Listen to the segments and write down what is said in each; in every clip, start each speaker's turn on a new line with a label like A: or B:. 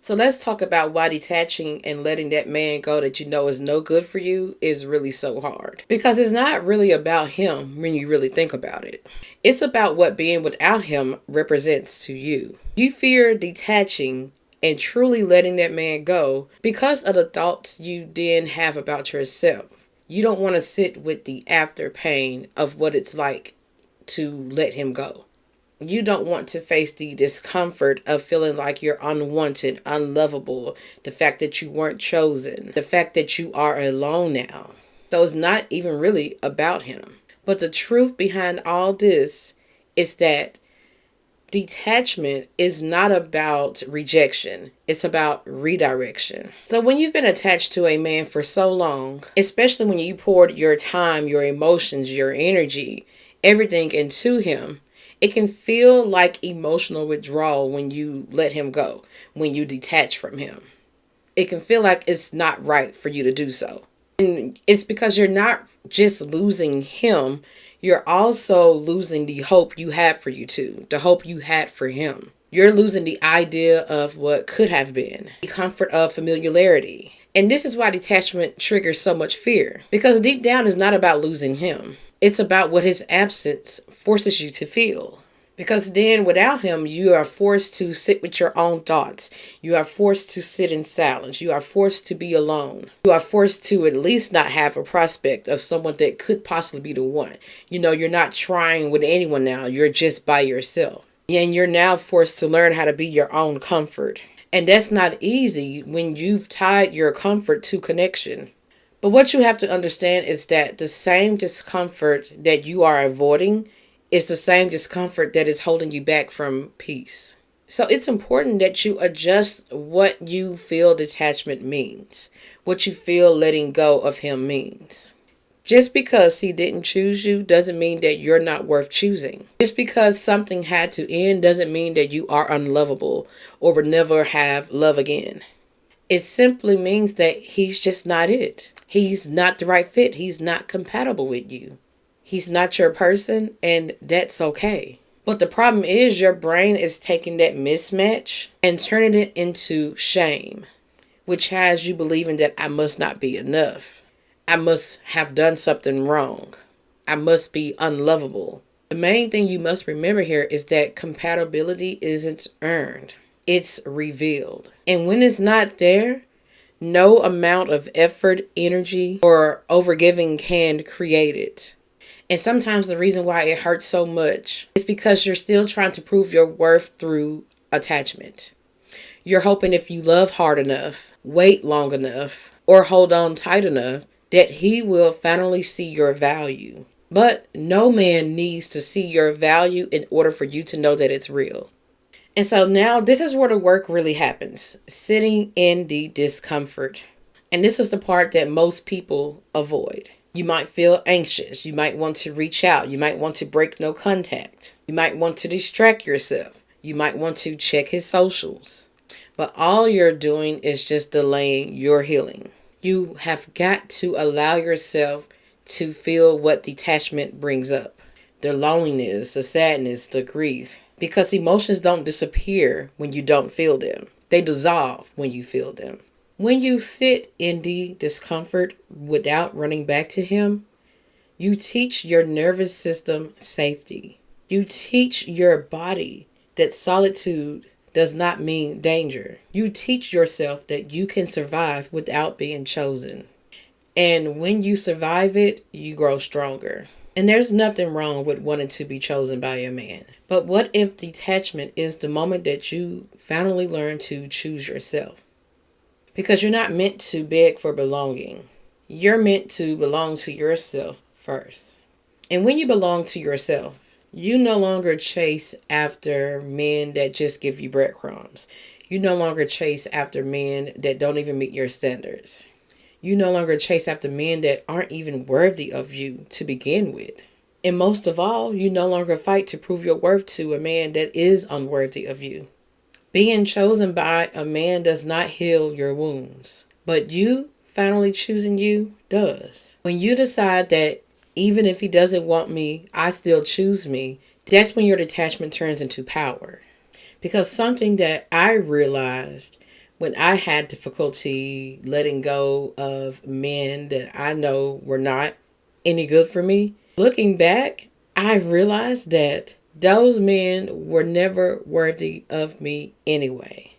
A: So let's talk about why detaching and letting that man go that you know is no good for you is really so hard. Because it's not really about him when you really think about it. It's about what being without him represents to you. You fear detaching and truly letting that man go because of the thoughts you then have about yourself. You don't want to sit with the after pain of what it's like to let him go. You don't want to face the discomfort of feeling like you're unwanted, unlovable, the fact that you weren't chosen, the fact that you are alone now. So it's not even really about him. But the truth behind all this is that detachment is not about rejection. It's about redirection. So when you've been attached to a man for so long, especially when you poured your time, your emotions, your energy, everything into him, it can feel like emotional withdrawal when you let him go, when you detach from him. It can feel like it's not right for you to do so. And it's because you're not just losing him, you're also losing the hope you had for you two, the hope you had for him. You're losing the idea of what could have been, the comfort of familiarity. And this is why detachment triggers so much fear, because deep down it's not about losing him. It's about what his absence forces you to feel. Because then without him, you are forced to sit with your own thoughts. You are forced to sit in silence. You are forced to be alone. You are forced to at least not have a prospect of someone that could possibly be the one. You know, you're not trying with anyone now. You're just by yourself. And you're now forced to learn how to be your own comfort. And that's not easy when you've tied your comfort to connection. But what you have to understand is that the same discomfort that you are avoiding is the same discomfort that is holding you back from peace. So it's important that you adjust what you feel detachment means, what you feel letting go of him means. Just because he didn't choose you doesn't mean that you're not worth choosing. Just because something had to end doesn't mean that you are unlovable or will never have love again. It simply means that he's just not it. He's not the right fit. He's not compatible with you. He's not your person, and that's okay. But the problem is your brain is taking that mismatch and turning it into shame, which has you believing that I must not be enough. I must have done something wrong. I must be unlovable. The main thing you must remember here is that compatibility isn't earned. It's revealed. And when it's not there, no amount of effort, energy, or overgiving can create it. And sometimes the reason why it hurts so much is because you're still trying to prove your worth through attachment. You're hoping if you love hard enough, wait long enough, or hold on tight enough, that he will finally see your value. But no man needs to see your value in order for you to know that it's real. And so now this is where the work really happens, sitting in the discomfort. And this is the part that most people avoid. You might feel anxious. You might want to reach out. You might want to break no contact. You might want to distract yourself. You might want to check his socials. But all you're doing is just delaying your healing. You have got to allow yourself to feel what detachment brings up. The loneliness, the sadness, the grief. Because emotions don't disappear when you don't feel them. They dissolve when you feel them. When you sit in the discomfort without running back to him, you teach your nervous system safety. You teach your body that solitude does not mean danger. You teach yourself that you can survive without being chosen. And when you survive it, you grow stronger. And there's nothing wrong with wanting to be chosen by a man. But what if detachment is the moment that you finally learn to choose yourself? Because you're not meant to beg for belonging. You're meant to belong to yourself first. And when you belong to yourself, you no longer chase after men that just give you breadcrumbs. You no longer chase after men that don't even meet your standards. You no longer chase after men that aren't even worthy of you to begin with. And most of all, you no longer fight to prove your worth to a man that is unworthy of you. Being chosen by a man does not heal your wounds, but you finally choosing you does. When you decide that even if he doesn't want me, I still choose me, that's when your detachment turns into power. Because something that I realized when I had difficulty letting go of men that I know were not any good for me, looking back, I realized that those men were never worthy of me anyway.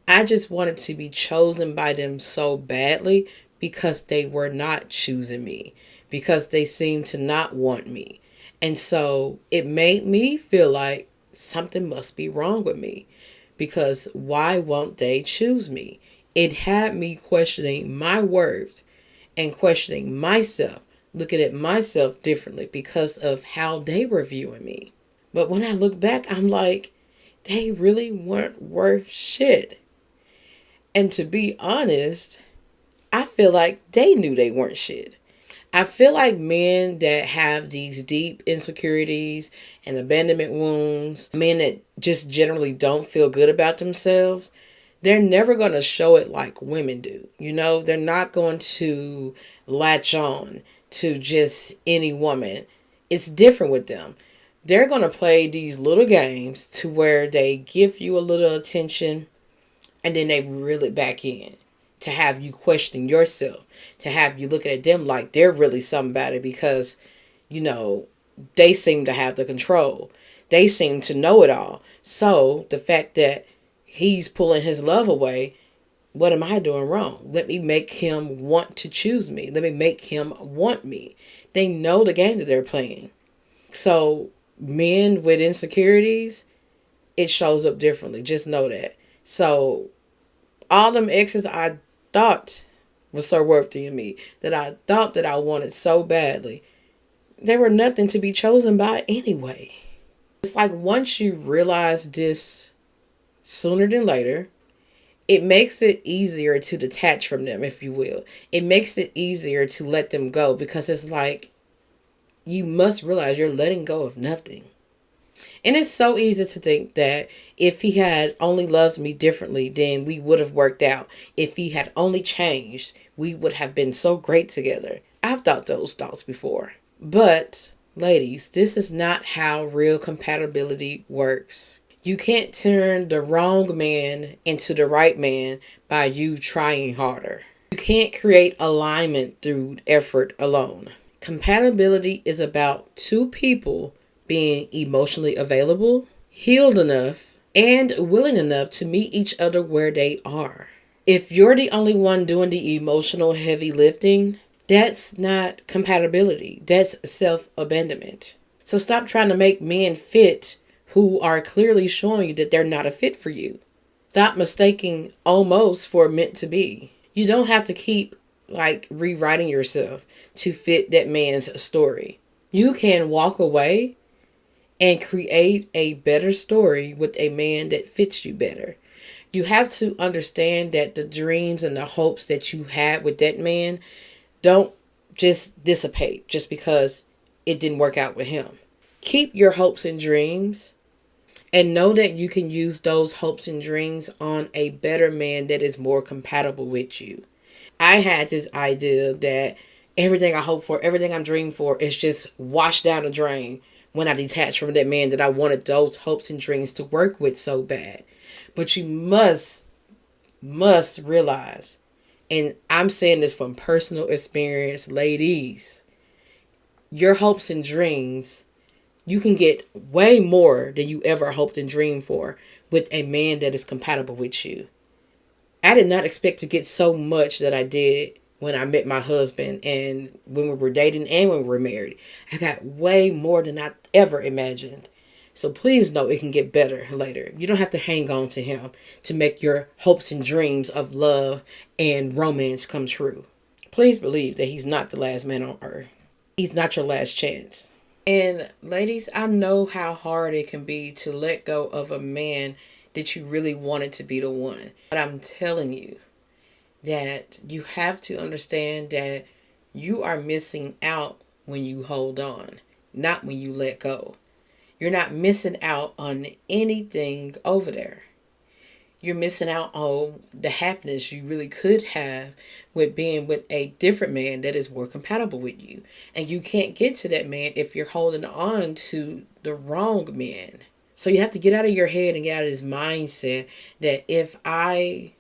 A: I just wanted to be chosen by them so badly because they were not choosing me, because they seemed to not want me. And so it made me feel like something must be wrong with me because why won't they choose me? It had me questioning my worth and questioning myself, looking at myself differently because of how they were viewing me. But when I look back, I'm like, they really weren't worth shit. And to be honest, I feel like they knew they weren't shit. I feel like men that have these deep insecurities and abandonment wounds, men that just generally don't feel good about themselves, they're never going to show it like women do. You know, they're not going to latch on to just any woman. It's different with them. They're going to play these little games to where they give you a little attention and then they reel it back in to have you questioning yourself, to have you looking at them like they're really somebody because, you know, they seem to have the control. They seem to know it all. So the fact that he's pulling his love away, what am I doing wrong? Let me make him want to choose me. Let me make him want me. They know the game that they're playing. So men with insecurities, it shows up differently. Just know that. So all them exes I thought was so worthy of me, that I thought that I wanted so badly, they were nothing to be chosen by anyway. It's like once you realize this sooner than later, it makes it easier to detach from them, if you will. It makes it easier to let them go because it's like you must realize you're letting go of nothing. And it's so easy to think that if he had only loved me differently, then we would have worked out. If he had only changed, we would have been so great together. I've thought those thoughts before. But, ladies, this is not how real compatibility works. You can't turn the wrong man into the right man by you trying harder. You can't create alignment through effort alone. Compatibility is about two people being emotionally available, healed enough, and willing enough to meet each other where they are. If you're the only one doing the emotional heavy lifting, that's not compatibility. That's self-abandonment. So stop trying to make men fit who are clearly showing you that they're not a fit for you. Stop mistaking almost for meant to be. You don't have to keep rewriting yourself to fit that man's story. You can walk away and create a better story with a man that fits you better. You have to understand that the dreams and the hopes that you had with that man don't just dissipate just because it didn't work out with him. Keep your hopes and dreams and know that you can use those hopes and dreams on a better man that is more compatible with you. I had this idea that everything I hope for, everything I'm dreaming for is just washed down the drain when I detached from that man that I wanted those hopes and dreams to work with so bad. But you must realize, and I'm saying this from personal experience, ladies, your hopes and dreams, you can get way more than you ever hoped and dreamed for with a man that is compatible with you. I did not expect to get so much that I did when I met my husband and when we were dating and when we were married. I got way more than I ever imagined. So please know it can get better later. You don't have to hang on to him to make your hopes and dreams of love and romance come true. Please believe that he's not the last man on earth. He's not your last chance. And ladies, I know how hard it can be to let go of a man that you really wanted to be the one. But I'm telling you that you have to understand that you are missing out when you hold on, not when you let go. You're not missing out on anything over there. You're missing out on the happiness you really could have with being with a different man that is more compatible with you. And you can't get to that man if you're holding on to the wrong man. So you have to get out of your head and get out of this mindset that if I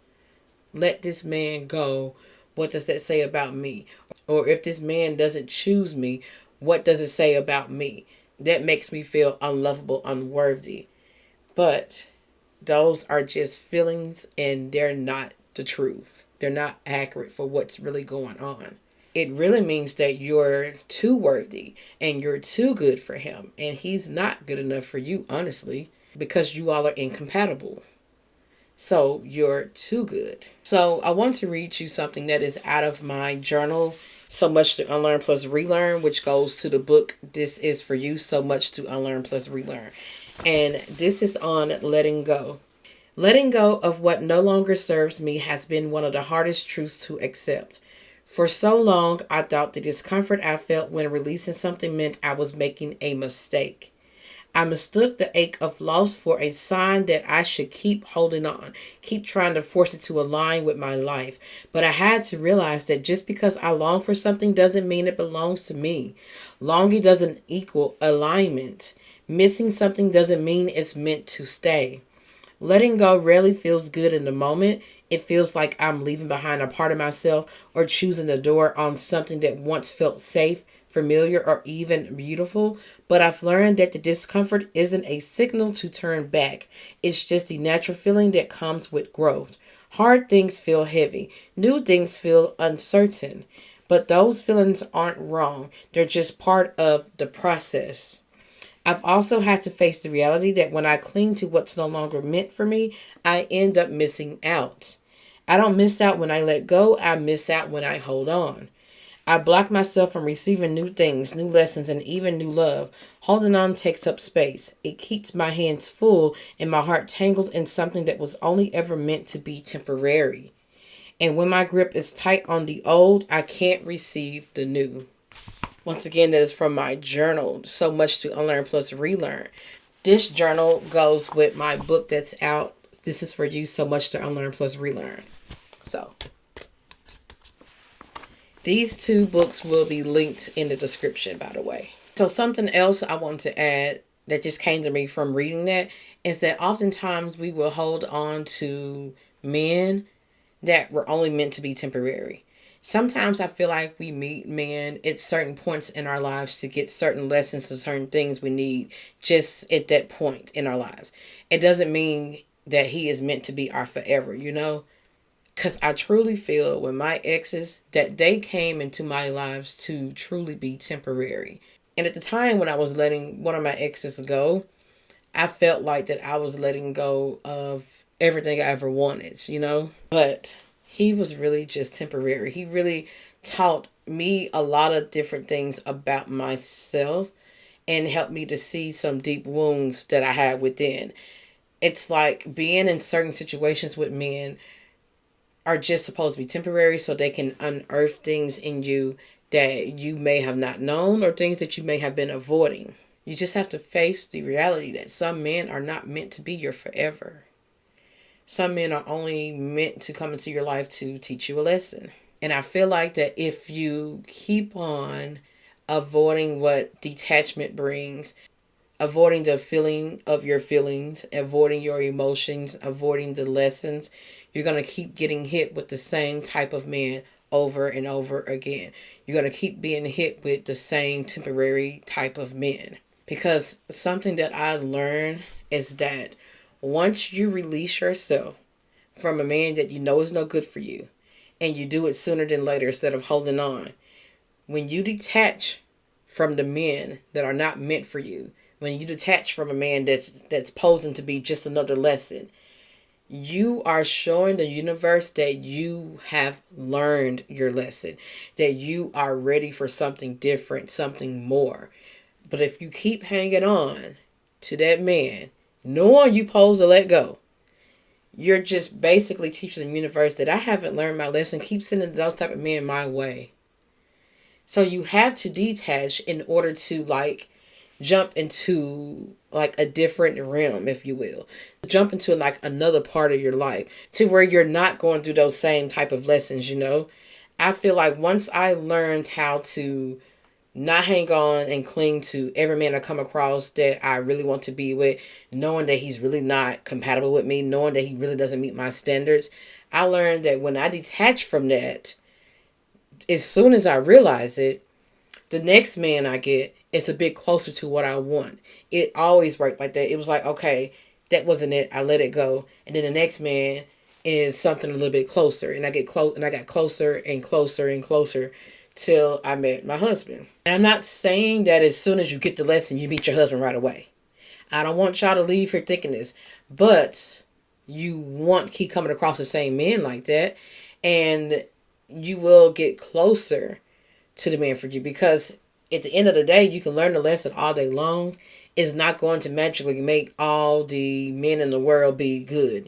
A: let this man go, what does that say about me? Or if this man doesn't choose me, what does it say about me? That makes me feel unlovable, unworthy. But those are just feelings and they're not the truth. They're not accurate for what's really going on. It really means that you're too worthy and you're too good for him. And he's not good enough for you, honestly, because you all are incompatible. So you're too good. So I want to read you something that is out of my journal, So Much to Unlearn Plus Relearn, which goes to the book This Is For You, So Much to Unlearn Plus Relearn. And this is on letting go. Letting go of what no longer serves me has been one of the hardest truths to accept. For so long, I thought the discomfort I felt when releasing something meant I was making a mistake. I mistook the ache of loss for a sign that I should keep holding on, keep trying to force it to align with my life. But I had to realize that just because I long for something doesn't mean it belongs to me. Longing doesn't equal alignment. Missing something doesn't mean it's meant to stay. Letting go rarely feels good in the moment. It feels like I'm leaving behind a part of myself or choosing the door on something that once felt safe, familiar, or even beautiful. But I've learned that the discomfort isn't a signal to turn back. It's just the natural feeling that comes with growth. Hard things feel heavy. New things feel uncertain. But those feelings aren't wrong. They're just part of the process. I've also had to face the reality that when I cling to what's no longer meant for me, I end up missing out. I don't miss out when I let go, I miss out when I hold on. I block myself from receiving new things, new lessons, and even new love. Holding on takes up space. It keeps my hands full and my heart tangled in something that was only ever meant to be temporary. And when my grip is tight on the old, I can't receive the new. Once again, that is from my journal, So Much to Unlearn Plus Relearn. This journal goes with my book that's out. This is for you, So Much to Unlearn Plus Relearn. So, these two books will be linked in the description, by the way. So, something else I want to add that just came to me from reading that is that oftentimes we will hold on to men that were only meant to be temporary. Sometimes I feel like we meet men at certain points in our lives to get certain lessons and certain things we need just at that point in our lives. It doesn't mean that he is meant to be our forever, you know? Because I truly feel with my exes that they came into my lives to truly be temporary. And at the time when I was letting one of my exes go, I felt like that I was letting go of everything I ever wanted, you know? But he was really just temporary. He really taught me a lot of different things about myself and helped me to see some deep wounds that I had within. It's like being in certain situations with men are just supposed to be temporary so they can unearth things in you that you may have not known or things that you may have been avoiding. You just have to face the reality that some men are not meant to be your forever. Some men are only meant to come into your life to teach you a lesson. And I feel like that if you keep on avoiding what detachment brings, avoiding the feeling of your feelings, avoiding your emotions, avoiding the lessons, you're going to keep getting hit with the same type of man over and over again. You're going to keep being hit with the same temporary type of men. Because something that I learned is that once you release yourself from a man that you know is no good for you, and you do it sooner than later instead of holding on, when you detach from the men that are not meant for you, when you detach from a man that's posing to be just another lesson, you are showing the universe that you have learned your lesson, that you are ready for something different, something more. But if you keep hanging on to that man, knowing you pose to let go, you're just basically teaching the universe that I haven't learned my lesson. Keep sending those type of men my way. So you have to detach in order to jump into a different realm, if you will. Jump into another part of your life to where you're not going through those same type of lessons, you know. I feel like once I learned how to not hang on and cling to every man I come across that I really want to be with, knowing that he's really not compatible with me, knowing that he really doesn't meet my standards, I learned that when I detach from that, as soon as I realize it, the next man I get is a bit closer to what I want. It always worked like that. It was like, okay, that wasn't it. I let it go. And then the next man is something a little bit closer. And I get close and I got closer and closer and closer till I met my husband. And I'm not saying that as soon as you get the lesson, you meet your husband right away. I don't want y'all to leave here thinking this. But you want to keep coming across the same men like that. And you will get closer to the man for you, because at the end of the day, you can learn the lesson all day long. It's not going to magically make all the men in the world be good,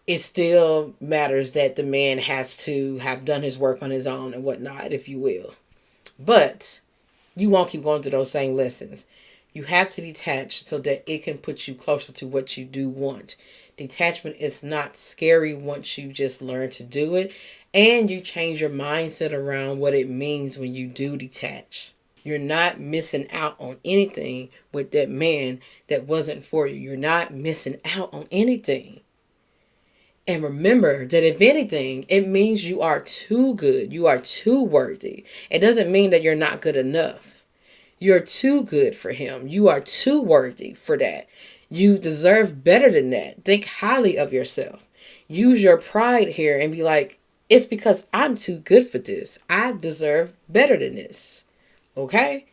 A: It still matters that the man has to have done his work on his own and whatnot, if you will. But you won't keep going through those same lessons. You have to detach so that it can put you closer to what you do want. Detachment is not scary once you just learn to do it and you change your mindset around what it means when you do detach. You're not missing out on anything with that man that wasn't for you. You're not missing out on anything. And remember that if anything, it means you are too good. You are too worthy. It doesn't mean that you're not good enough. You're too good for him. You are too worthy for that. You deserve better than that. Think highly of yourself. Use your pride here and be like, it's because I'm too good for this. I deserve better than this. Okay?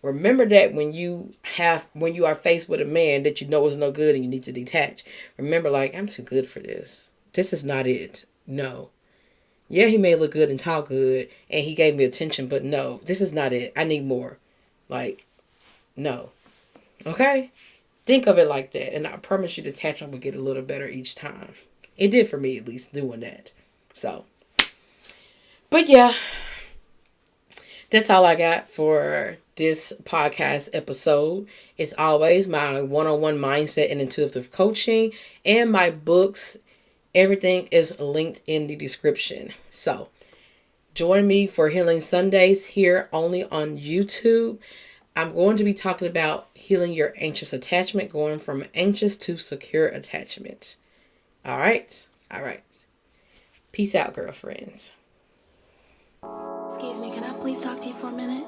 A: Remember that when you are faced with a man that you know is no good and you need to detach. Remember, like, I'm too good for this. This is not it. No. Yeah, he may look good and talk good and he gave me attention, but no, this is not it. I need more. Like, no. Okay? Think of it like that. And I promise you, detachment will get a little better each time. It did for me, at least, doing that. So, but yeah, that's all I got for this podcast episode. It's always my one-on-one mindset and intuitive coaching and my books. Everything is linked in the description. So, join me for Healing Sundays here only on YouTube. I'm going to be talking about healing your anxious attachment, going from anxious to secure attachment. All right? All right. Peace out, girlfriends.
B: Excuse me, can I please talk to you for a minute?